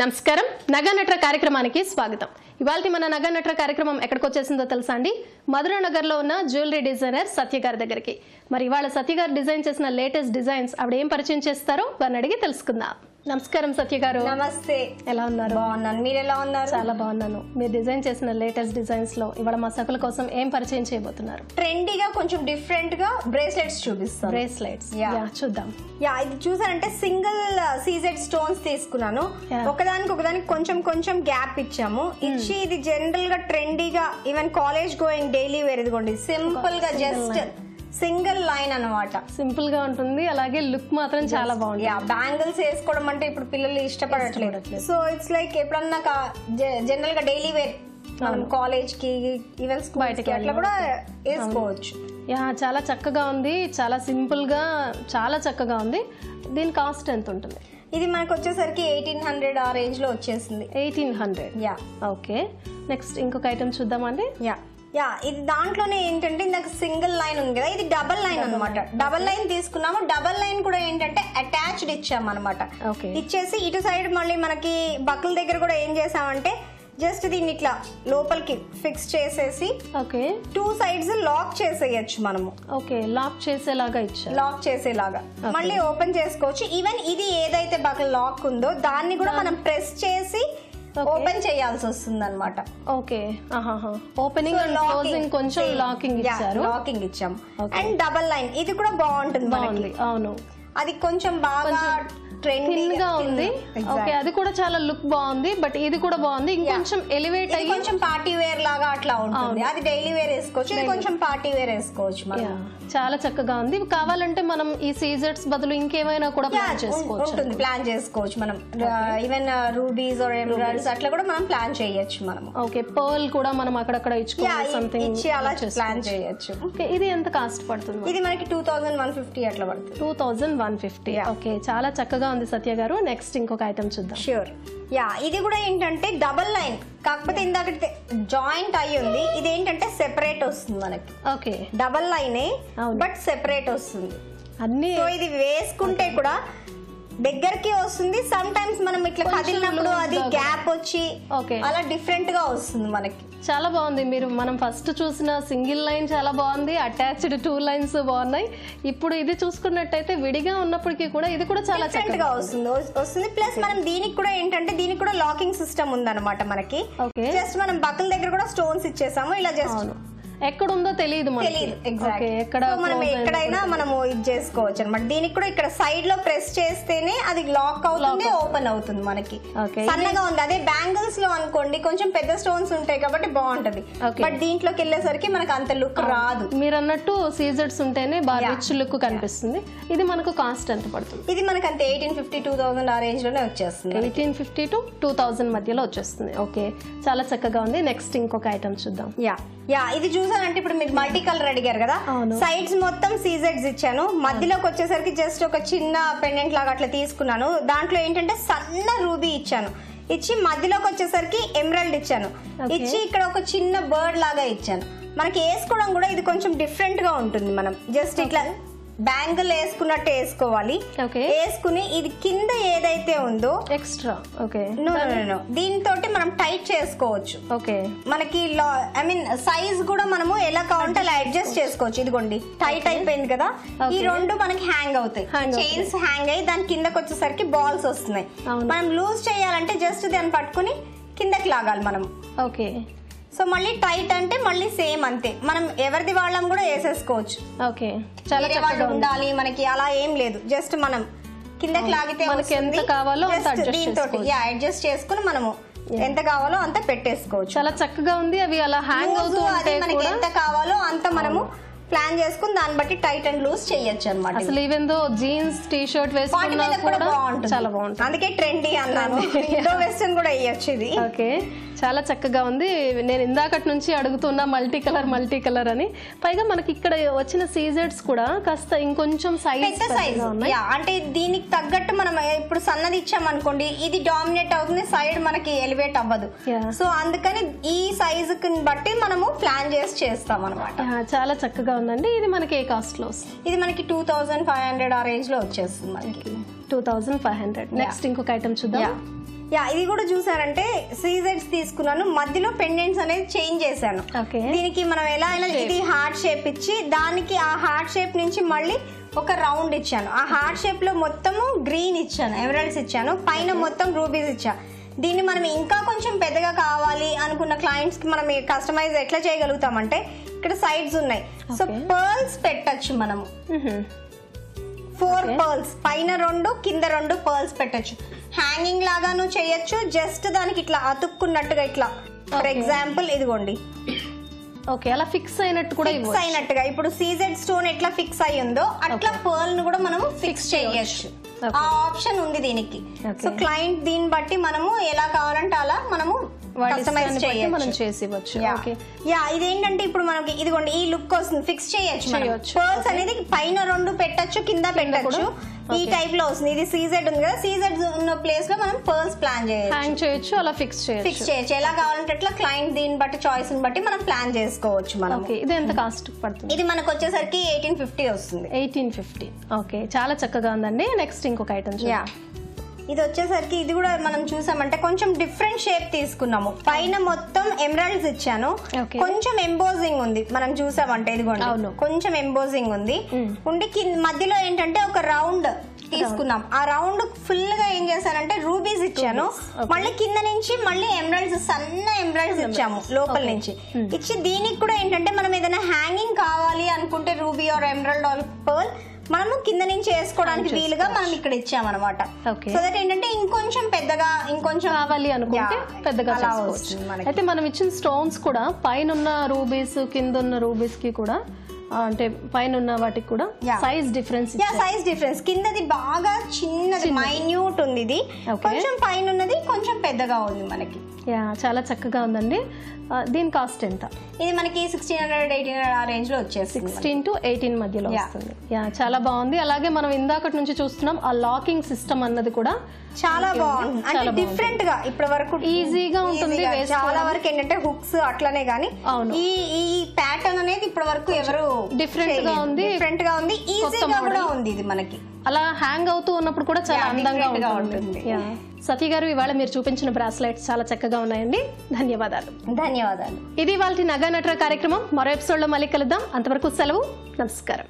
నమస్కారం నగనట్ర కార్యక్రమానికి స్వాగతం. ఇవాల్టి మన నగనట్ర కార్యక్రమం ఎక్కడికి వచ్చేసిందో తెలుసా అండి? మధురా నగర్ లో ఉన్న జ్యువెలరీ డిజైనర్ సత్య గారి దగ్గరికి. మరి ఇవాళ సత్య గారు డిజైన్ చేసిన లేటెస్ట్ డిజైన్స్ ఆవిడ ఏం పరిచయం చేస్తారో వారిని అడిగి తెలుసుకుందాం. నమస్కారం సత్య గారు. నమస్తే. ఎలా ఉన్నారు? బాగున్నాను, మీరు ఎలా ఉన్నారు? చాలా బాగున్నాను. మీరు డిజైన్ చేసిన లేటెస్ట్ డిజైన్స్ లో ఇవాళ మా సకుల కోసం ఏం పరిచయం చేయబోతున్నారు? ట్రెండీగా కొంచెం డిఫరెంట్ గా బ్రేస్లెట్స్ చూపిస్తాను. బ్రేస్లెట్స్ చూద్దాం. ఇది చూసారంటే సింగిల్ సీజెడ్ స్టోన్స్ తీసుకున్నాను. ఒకదానికి కొంచెం కొంచెం గ్యాప్ ఇచ్చాము. ఇచ్చి ఇది జనరల్ గా ట్రెండీగా even college going daily wear ఇదిగోండి సింపుల్ గా జస్ట్ సింగిల్ లైన్ అన్నమాట. సింపుల్ గా ఉంటుంది, అలాగే లుక్ మాత్రం చాలా బాగుంది. బ్యాంగిల్స్ వేసుకోవడం అంటే ఇప్పుడు పిల్లలు ఇష్టపడట్లేదు. సో ఇట్స్ లైక్ ఎప్పుడన్నా జనరల్ గా డైలీ వేర్ మనం కాలేజ్ కి ఈవెన్ స్కూల్ కి అట్లా కూడా వేసుకోవచ్చు. చాలా చక్కగా ఉంది, చాలా సింపుల్ గా చాలా చక్కగా ఉంది. దీని కాస్ట్ ఎంత ఉంటుంది? ఇది మనకు వచ్చేసరికి 1800 ఆ రేంజ్ లో వచ్చేసింది. 1800. ఓకే, నెక్స్ట్ ఇంకొక ఐటమ్ చూద్దామండి. ఇది దాంట్లోనే ఏంటంటే ఇందాక సింగిల్ లైన్ ఉంది కదా, ఇది డబల్ లైన్ అనమాట. డబల్ లైన్ తీసుకున్నాము. డబల్ లైన్ కూడా ఏంటంటే అటాచ్డ్ ఇచ్చాము అనమాట. ఇచ్చేసి ఇటు సైడ్ మళ్ళీ మనకి బక్కుల దగ్గర కూడా ఏం చేసామంటే జస్ట్ దీన్ని ఇట్లా లోపలికి ఫిక్స్ చేసేసి టూ సైడ్స్ లాక్ చేసేయచ్చు మనము. లాక్ చేసేలాగా ఇచ్చారు. లాక్ చేసేలాగా మళ్ళీ ఓపెన్ చేసుకోవచ్చు. ఈవెన్ ఇది ఏదైతే బక్కల లాక్ ఉందో దాన్ని కూడా మనం ప్రెస్ చేసి ఓపెన్ చేయాల్సి వస్తుంది అనమాట. ఓపెనింగ్ అండ్ క్లోజింగ్ కొంచెం లాకింగ్ ఇచ్చారు. లాకింగ్ ఇచ్చాం. అండ్ డబల్ లైన్ ఇది కూడా బాగుంటుంది. అవును, అది కొంచెం బాగా ట్రెండింగ్ గా ఉంది. ఓకే, అది కూడా చాలా లుక్ బాగుంది. బట్ ఇది కూడా బాగుంది, ఇంకొంచెం ఎలివేట్ అయ్యి కొంచెం పార్టీ వేర్ లాగా అట్లా ఉంటుంది. అది డైలీ వేర్ వేసుకోవచ్చు, ఇది కొంచెం పార్టీ వేర్ వేసుకోవచ్చు. చాలా చక్కగా ఉంది. కావాలంటే మనం ఈ సీజర్స్ బదులు ఇంకేమైనా కూడా ప్లాన్ చేసుకోవచ్చు. మనం ఈవెన్ రూబీస్ ఆర్ ఎమరాల్డ్స్ అట్లా కూడా మనం ప్లాన్ చేయొచ్చు. మనం పర్ల్ కూడా మనం అక్కడక్కడ ఇచ్చి అలా ప్లాన్ చేయొచ్చు. ఇది ఎంత కాస్ట్ పడుతుంది? ఇది మనకి 2150 అట్లా పడుతుంది. 2150. ఓకే, చాలా చక్కగా ఉంది సత్య గారు. నెక్స్ట్ ఇంకొక ఐటమ్ చూద్దాం. ష్యూర్. ఇది కూడా ఏంటంటే డబల్ లైన్, కాకపోతే ఇందాక జాయింట్ అయ్యి ఉంది. ఇది ఏంటంటే సెపరేట్ వస్తుంది మనకి. ఓకే, డబల్ లైనే బట్ సెపరేట్ వస్తుంది అన్ని. సో ఇది వేసుకుంటే కూడా దగ్గరికి వస్తుంది. సమ్ టైమ్స్ మనం ఇట్లా కదిలినప్పుడు అది గ్యాప్ వచ్చి అలా డిఫరెంట్ గా వస్తుంది మనకి. చాలా బాగుంది. మనం ఫస్ట్ చూసిన సింగిల్ లైన్ చాలా బాగుంది, అటాచ్డ్ 2 లైన్స్ బాగున్నాయి. ఇప్పుడు ఇది చూసుకున్నట్టయితే విడిగా ఉన్నప్పటికీ కూడా ఇది కూడా చాలా డిఫరెంట్ గా వస్తుంది. ప్లస్ మనం దీనికి కూడా ఏంటంటే దీనికి కూడా లాకింగ్ సిస్టమ్ ఉందన్నమాట మనకి. జస్ట్ మనం బక్కల దగ్గర కూడా స్టోన్స్ ఇచ్చేసాము. ఇలా జస్ట్ ఎక్కడుందో తెలియదు, మనం ఎక్కడైనా మనము ఇది చేసుకోవచ్చు అనమాట. దీనికి కూడా ఇక్కడ సైడ్ లో ప్రెస్ చేస్తేనే అది లాక్ అవుతుంది, ఓపెన్ అవుతుంది మనకి. సన్నగా ఉంది. అదే బ్యాంగిల్స్ లో అనుకోండి కొంచెం పెద్ద స్టోన్స్ ఉంటాయి కాబట్టి బాగుంటది. బట్ దీంట్లోకి వెళ్ళేసరికి మనకు అంత లుక్ రాదు. మీరు అన్నట్టు సీజర్స్ ఉంటేనే బాగా రిచ్ లుక్ కనిపిస్తుంది. ఇది మనకు కాస్ట్ ఎంత పడుతుంది? ఇది మనకు అంతే 1850-2000 ఆ రేంజ్ లోనే వచ్చేస్తుంది. 1850 to 2000 మధ్యలో వచ్చేస్తుంది. ఓకే, చాలా చక్కగా ఉంది. నెక్స్ట్ ఇంకొక ఐటమ్ చూద్దాం. ఇది చూసానంటే ఇప్పుడు మీరు మల్టీ కలర్ అడిగారు కదా, సైడ్స్ మొత్తం సీజెడ్స్ ఇచ్చాను. మధ్యలోకి వచ్చేసరికి జస్ట్ ఒక చిన్న పెండెంట్ లాగా అట్లా తీసుకున్నాను. దాంట్లో ఏంటంటే సన్న రూబీ ఇచ్చాను. ఇచ్చి మధ్యలోకి వచ్చేసరికి ఎమరాల్డ్ ఇచ్చాను. ఇచ్చి ఇక్కడ ఒక చిన్న బర్డ్ లాగా ఇచ్చాను. మనకి వేసుకోవడం కూడా ఇది కొంచెం డిఫరెంట్ గా ఉంటుంది. మనం జస్ట్ ఇట్లా బ్యాంగిల్ వేసుకున్నట్టు వేసుకోవాలి. వేసుకుని ఇది కింద ఏదైతే ఉందో ఎక్స్ట్రా దీంతో మనం టైట్ చేసుకోవచ్చు. మనకి ఐ మీన్ సైజ్ కూడా మనము ఎలా కావాలంటే అలా అడ్జస్ట్ చేసుకోవచ్చు. ఇదిగోండి టైట్ అయిపోయింది కదా, ఈ రెండు మనకి హ్యాంగ్ అవుతాయి. చైన్స్ హ్యాంగ్ అయ్యి దాని కిందకి వచ్చేసరికి బాల్స్ వస్తున్నాయి. మనం లూజ్ చేయాలంటే జస్ట్ దాన్ని పట్టుకుని కిందకి లాగాలి మనం. సో మళ్ళీ టైట్ అంటే మళ్ళీ సేమ్ అంతే. మనం ఎవరిది వాళ్ళం కూడా వేసేసుకోవచ్చు. చాలా ఉండాలి మనకి అలా ఏం లేదు. జస్ట్ మనం కిందకి లాగితే ఎంత కావాలో దీంతో అడ్జస్ట్ చేసుకుని మనము ఎంత కావాలో అంత పెట్టేసుకోవచ్చు. చాలా చక్కగా ఉంది. అవి అలా హ్యాంగ్ అవుతూ మనకి ఎంత కావాలో అంత మనము ప్లాన్ చేసుకుని దాన్ని బట్టి టైట్ అండ్ లూజ్ చేయొచ్చు అనమాట. అసలు even though jeans T shirt వేసుకున్నా కూడా చాలా బాగుంటుంది. అందుకే ట్రెండీ అన్నాను. ఇండో వెస్టర్న్ కూడా వేయొచ్చు ఇది. ఓకే, చాలా చక్కగా ఉంది. నేను ఇందాకటి నుంచి అడుగుతున్నా మల్టీ కలర్ అని. పైగా మనకి ఇక్కడ వచ్చిన సీజర్స్ కూడా కాస్త ఇంకొంచెం సైజ్ అంటే దీనికి తగ్గట్టు మనం ఇప్పుడు సన్నది ఇచ్చామనుకోండి ఇది డామినేట్ అవుతుంది, సైడ్ మనకి ఎలివేట్ అవ్వదు. సో అందుకని ఈ సైజ్ బట్టి మనము ప్లాన్ చేస్తాం అనమాట. చాలా చక్కగా ఉందండి. ఇది మనకి ఏ కాస్ట్ లో? ఇది మనకి 2500 ఆ రేంజ్ లో వచ్చేస్తుంది మనకి. 2500. నెక్స్ట్ ఇంకొక ఐటమ్ చూద్దాం. యా ఇది కూడా చూసారంటే సీజెడ్స్ తీసుకున్నాను, మధ్యలో పెండెంట్స్ అనేది చేంజ్ చేశాను. దీనికి మనం ఎలా ఇది హార్ట్ షేప్ ఇచ్చి దానికి ఆ హార్ట్ షేప్ నుంచి మళ్ళీ ఒక రౌండ్ ఇచ్చాను. ఆ హార్ట్ షేప్ లో మొత్తము గ్రీన్ ఇచ్చాను, ఎమరాల్డ్స్ ఇచ్చాను, పైన మొత్తం రూబీస్ ఇచ్చాను. దీన్ని మనం ఇంకా కొంచెం పెద్దగా కావాలి అనుకున్న క్లయింట్స్ కి మనం కస్టమైజ్ ఎట్లా చేయగలుగుతామంటే ఇక్కడ సైడ్స్ ఉన్నాయి, సో పర్ల్స్ పెట్టచ్చు మనము. 4 పర్ల్స్, పైన 2 కింద 2 పర్ల్స్ పెట్టచ్చు. హ్యాంగింగ్ లాగాను చేయొచ్చు, జస్ట్ దానికి ఇట్లా అతుక్కున్నట్టుగా ఇట్లా. ఫర్ ఎగ్జాంపుల్ ఇదిగోండి, ఓకే అలా ఫిక్స్ అయినట్టు కూడా ఫిక్స్ అయినట్టుగా ఇప్పుడు సీజెడ్ స్టోన్ ఎట్లా ఫిక్స్ అయ్యి ఉందో అట్లా పర్ల్ ను కూడా మనం ఫిక్స్ చేయొచ్చు. ఆ ఆప్షన్ ఉంది దీనికి. సో క్లయింట్ దీన్ని బట్టి మనము ఎలా కావాలంటే అలా మనము కస్టమైజ్ చేసివచ్చు. యా ఇదేంటంటే ఇప్పుడు మనకి ఇదిగోండి ఈ లుక్ వస్తుంది, ఫిక్స్ చేయొచ్చు. పర్ల్స్ అనేది పైన 2 పెట్టచ్చు, కింద పెట్టచ్చు, ఈ టైప్ లో వస్తుంది. ఇది సీజెడ్ ఉంది కదా, సీజెడ్ ఉన్న ప్లేస్ లో మనం పర్ల్స్ ప్లాన్ చేయొచ్చు, అలా ఫిక్స్ చేయొచ్చు. ఎలా కావాలంటే అట్లా క్లయింట్ దీన్ని బట్టి చాయిస్ ని బట్టి మనం ప్లాన్ చేసుకోవచ్చు. మనం ఇది ఎంత కాస్ట్ పడుతుంది? ఇది మనకు వచ్చేసరికి 1850 వస్తుంది. 1850. ఓకే చాలా చక్కగా ఉందండి. నెక్స్ట్ ఇంకొక ఐటమ్. ఇది వచ్చేసరికి ఇది కూడా మనం చూసామంటే కొంచెం డిఫరెంట్ షేప్ తీసుకున్నాము. పైన మొత్తం ఎమరాల్డ్స్ ఇచ్చాను, కొంచెం ఎంబోజింగ్ ఉంది. మనం చూసామంటే ఇదిగోండి కొంచెం ఎంబోజింగ్ ఉంది ఉండి మధ్యలో ఏంటంటే ఒక రౌండ్ తీసుకున్నాం. ఆ రౌండ్ ఫుల్ గా ఏం చేశానంటే రూబీస్ ఇచ్చాను, మళ్ళీ కింద నుంచి మళ్ళీ ఎమరాల్డ్స్, సన్న ఎమరాల్డ్స్ ఇచ్చాము లోపల నుంచి ఇచ్చి. దీనికి కూడా ఏంటంటే మనం ఏదైనా హ్యాంగింగ్ కావాలి అనుకుంటే ruby or emerald or pearl మనము కింద నుంచి వేసుకోవడానికి వీలుగా మనం ఇక్కడ ఇచ్చామన్నమాట. సో దట్ ఏంటంటే ఇంకొంచెం పెద్దగా ఇంకొంచెం కావాలి అనుకుంటే పెద్దగా చేసుకోవచ్చు. అయితే మనం ఇచ్చిన స్టోన్స్ కూడా పైన ఉన్న రూబీస్ కింద ఉన్న రూబీస్ కి కూడా అంటే పైన ఉన్న వాటికి కూడా సైజ్ డిఫరెన్స్. సైజ్ డిఫరెన్స్ కిందది బాగా చిన్నది మైన్యూట్ ఉంది, ఇది కొంచెం పైన ఉన్నది కొంచెం పెద్దగా ఉంది మనకి. చాలా చక్కగా ఉందండి. దీని కాస్ట్ ఎంత? ఇది మనకి 1600-1800 ఆ రేంజ్ లో వచ్చేసి 16 to 18 మధ్యలో వస్తుంది. చాలా బాగుంది. అలాగే మనం ఇందాకటి నుంచి చూస్తున్నాం ఆ లాకింగ్ సిస్టమ్ అన్నది కూడా చాలా బాగుంది. అంటే డిఫరెంట్ గా ఇప్పటి వరకు ఈజీగా ఉంటుంది. చాలా వరకు ఏంటంటే హుక్స్ అట్లనే గానీ ఈ ప్యాటర్న్ అనేది ఇప్పటి వరకు ఎవరు డిఫరెంట్ గా ఉంది, ఈజీగా కూడా ఉంది. ఇది మనకి అలా హ్యాంగ్ అవుతూ ఉన్నప్పుడు కూడా చాలా అందంగా ఉంటుంది. సతీ గారు ఇవాళ మీరు చూపించిన బ్రాస్లెట్స్ చాలా చక్కగా ఉన్నాయండి. ధన్యవాదాలు. ధన్యవాదాలు. ఇది వాళ్ళ నగా నటర కార్యక్రమం. మరో ఎపిసోడ్ లో మళ్ళీ కలుద్దాం. అంతవరకు సెలవు. నమస్కారం.